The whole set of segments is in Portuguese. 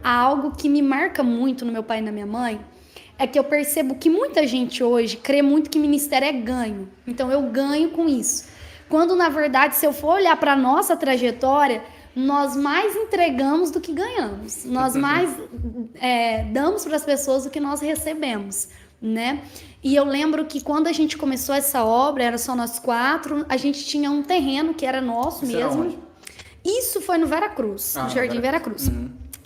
algo que me marca muito no meu pai e na minha mãe é que eu percebo que muita gente hoje crê muito que ministério é ganho. Então eu ganho com isso. Quando na verdade, se eu for olhar para nossa trajetória, nós mais entregamos do que ganhamos. Nós mais damos para as pessoas do que nós recebemos, né? E eu lembro que quando a gente começou essa obra, era só nós 4, a gente tinha um terreno que era nosso mesmo. Isso foi no Veracruz, no Jardim Veracruz.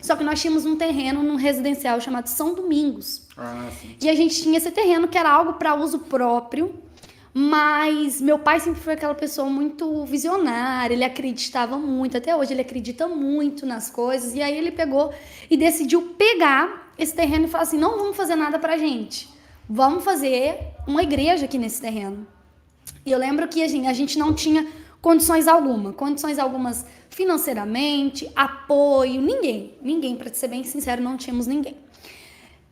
Só que nós tínhamos um terreno num residencial chamado São Domingos. Sim. E a gente tinha esse terreno que era algo para uso próprio, mas meu pai sempre foi aquela pessoa muito visionária, ele acreditava muito, até hoje ele acredita muito nas coisas, e aí ele pegou e decidiu pegar esse terreno e falar assim, não vamos fazer nada pra gente, vamos fazer uma igreja aqui nesse terreno. E eu lembro que a gente não tinha condições algumas financeiramente, apoio, ninguém, para ser bem sincero, não tínhamos ninguém.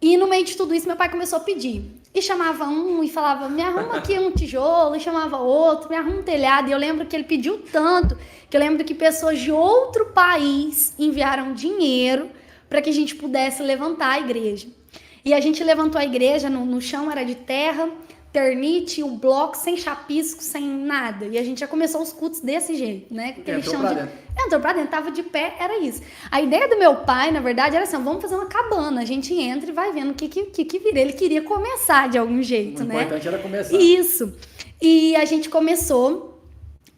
E no meio de tudo isso, meu pai começou a pedir. E chamava um e falava, me arruma aqui um tijolo, e chamava outro, me arruma um telhado. E eu lembro que ele pediu tanto, que eu lembro que pessoas de outro país enviaram dinheiro para que a gente pudesse levantar a igreja. E a gente levantou a igreja, no chão era de terra, ternite, um bloco sem chapisco, sem nada. E a gente já começou os cultos desse jeito, né? Entrou pra dentro, tava de pé, era isso. A ideia do meu pai, na verdade, era assim, vamos fazer uma cabana, a gente entra e vai vendo o que vira. Ele queria começar de algum jeito, né? O importante era começar. Isso. E a gente começou,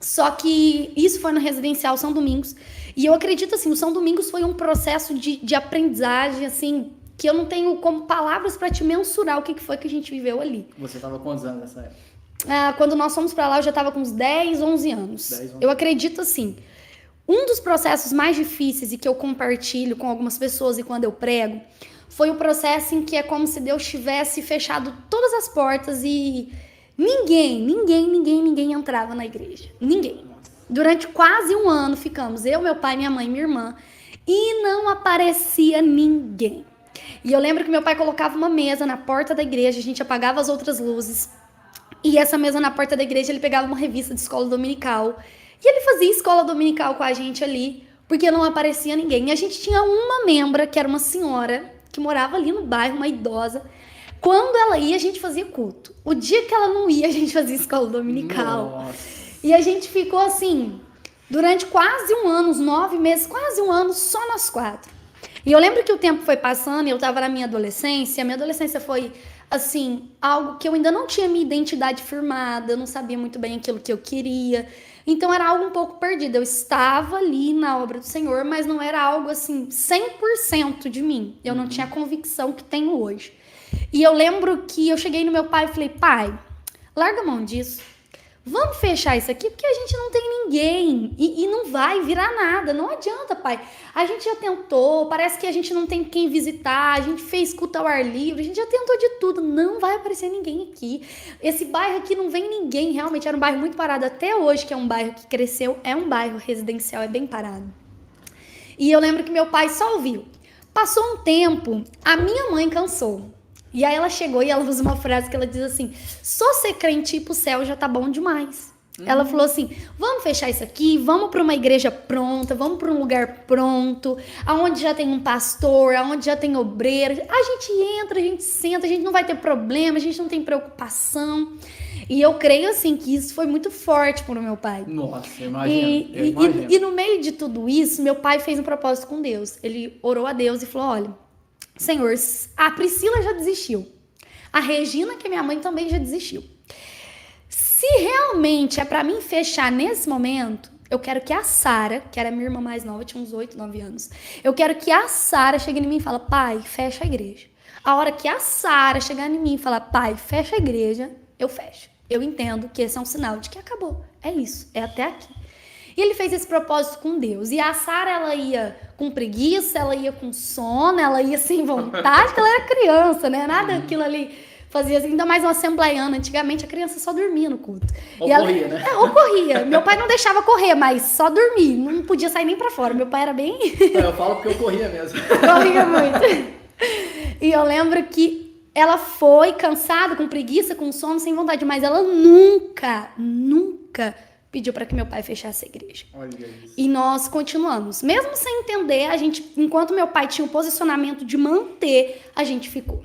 só que isso foi no residencial São Domingos. E eu acredito, assim, o São Domingos foi um processo de aprendizagem, assim, que eu não tenho como palavras para te mensurar o que foi que a gente viveu ali. Você estava quantos anos nessa época? Quando nós fomos para lá, eu já estava com uns 10, 11 anos. 10, 11. Eu acredito assim, um dos processos mais difíceis e que eu compartilho com algumas pessoas e quando eu prego, foi o processo em que é como se Deus tivesse fechado todas as portas e ninguém entrava na igreja. Ninguém. Durante quase um ano ficamos, eu, meu pai, minha mãe, minha irmã, e não aparecia ninguém. E eu lembro que meu pai colocava uma mesa na porta da igreja, a gente apagava as outras luzes. E essa mesa na porta da igreja, ele pegava uma revista de escola dominical. E ele fazia escola dominical com a gente ali, porque não aparecia ninguém. E a gente tinha uma membra, que era uma senhora, que morava ali no bairro, uma idosa. Quando ela ia, a gente fazia culto. O dia que ela não ia, a gente fazia escola dominical. Nossa. E a gente ficou assim, durante quase um ano, uns 9 meses, quase um ano, só nós 4. E eu lembro que o tempo foi passando e eu tava na minha adolescência. A minha adolescência foi, assim, algo que eu ainda não tinha minha identidade firmada, eu não sabia muito bem aquilo que eu queria. Então era algo um pouco perdido. Eu estava ali na obra do Senhor, mas não era algo, assim, 100% de mim. Eu não tinha a convicção que tenho hoje. E eu lembro que eu cheguei no meu pai e falei, pai, larga a mão disso. Vamos fechar isso aqui, porque a gente não tem ninguém e não vai virar nada. Não adianta, pai. A gente já tentou, parece que a gente não tem quem visitar, a gente fez culto ao ar livre, a gente já tentou de tudo. Não vai aparecer ninguém aqui. Esse bairro aqui não vem ninguém, realmente era um bairro muito parado. Até hoje, que é um bairro que cresceu, é um bairro residencial, é bem parado. E eu lembro que meu pai só ouviu. Passou um tempo, a minha mãe cansou. E aí ela chegou e ela usa uma frase que ela diz assim, só ser crente ir pro céu já tá bom demais. Ela falou assim, vamos fechar isso aqui, vamos para uma igreja pronta, vamos para um lugar pronto, aonde já tem um pastor, aonde já tem obreiro. A gente entra, a gente senta, a gente não vai ter problema, a gente não tem preocupação. E eu creio assim que isso foi muito forte pro meu pai. Nossa, eu imagino. E no meio de tudo isso, meu pai fez um propósito com Deus. Ele orou a Deus e falou, olha, Senhor, a Priscila já desistiu. A Regina, que é minha mãe, também já desistiu. Se realmente é pra mim fechar nesse momento, eu quero que a Sara, que era minha irmã mais nova, tinha uns 8, 9 anos, eu quero que a Sara chegue em mim e fale, pai, fecha a igreja. A hora que a Sara chegar em mim e falar, pai, fecha a igreja, eu fecho. Eu entendo que esse é um sinal de que acabou. É isso, é até aqui. E ele fez esse propósito com Deus. E a Sara, ela ia com preguiça, ela ia com sono, ela ia sem vontade, porque ela era criança, né? Nada aquilo ali fazia assim, ainda mais uma assembleiana. Antigamente a criança só dormia no culto. Ocorria, né? Ocorria. Meu pai não deixava correr, mas só dormir. Não podia sair nem pra fora. Meu pai era bem... Eu falo porque eu corria mesmo. Corria muito. E eu lembro que ela foi cansada, com preguiça, com sono, sem vontade, mas ela nunca pediu para que meu pai fechasse a igreja. Olha isso. E nós continuamos. Mesmo sem entender, a gente, enquanto meu pai tinha o posicionamento de manter, a gente ficou.